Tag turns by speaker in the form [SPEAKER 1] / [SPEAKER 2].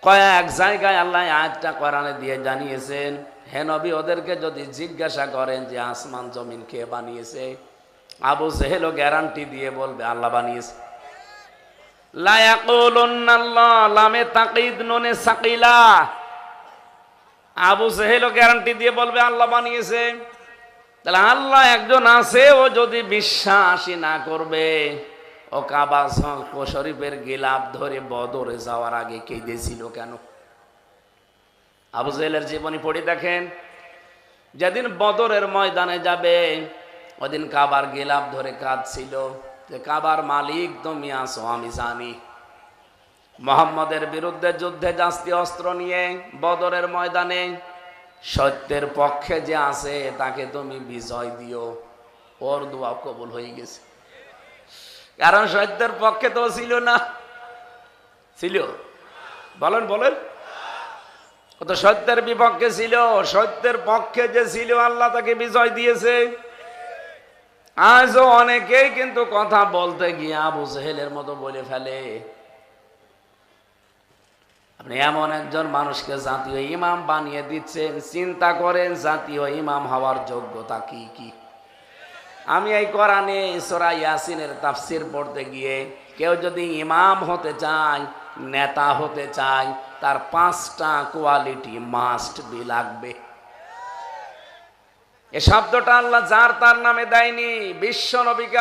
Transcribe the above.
[SPEAKER 1] কয়েক জায়গায় আল্লাহ আয়াতটা কোরআনে দিয়ে জানিয়েছেন, হে নবী ওদেরকে যদি জিজ্ঞাসা করেন যে আসমান জমিন কে বানিয়েছে, আবু জেহেলও গ্যারান্টি দিয়ে বলবে আল্লাহ বানিয়েছে। লা ইয়াকুলুন্না আল্লাহ, লামে তাকিদ নুনে সাকিলা। আবু জেহেলও গ্যারান্টি দিয়ে বলবে আল্লাহ বানিয়েছে। তাহলে আল্লাহ একজন আছে, ও যদি বিশ্বাসই না করবে, ও কাবা শরীফের গিলাফ ধরে বদরে যাওয়ার আগে কেঁদেছিল কেন? আবু জেহেলের জীবনী পড়ে দেখেন, যেদিন বদরের ময়দানে যাবে ওদিন কাবার গিলাফ ধরে কাঁদছিল যে কাবার মালিক তুমি আসো, আমি জানি মুহাম্মদের বিরুদ্ধে যুদ্ধে যাচ্ছি অস্ত্র নিয়ে বদরের ময়দানে, সত্যের পক্ষে যে আছে তাকে তুমি বিজয় দিও। ওর দোয়া কবুল হয়ে গেছে, কারণ সত্যের পক্ষে তো ছিল না। ছিল? বলেন বলেন। ও তো সত্যের বিপক্ষে ছিল, সত্যের পক্ষে যে ছিল আল্লাহ তাকে বিজয় দিয়েছে। আজও অনেকেই কিন্তু কথা বলতে গিয়ে আবু জেহেলের মতো বলে ফেলে। আপনি এমন একজন মানুষকে জাতীয় ইমাম বানিয়ে দিচ্ছেন, চিন্তা করেন জাতীয় ইমাম হওয়ার যোগ্যতা কি কি। আমি এই কোরআনে সূরা ইয়াসিনের তাফসীর পড়তে গিয়ে কেউ যদি ইমাম হতে চায়, নেতা হতে চায়, তার 5টা কোয়ালিটি মাস্ট বি লাগবে। এ শব্দটা আল্লাহ যার তার নামে দেয়নি, বিশ্ব নবীকে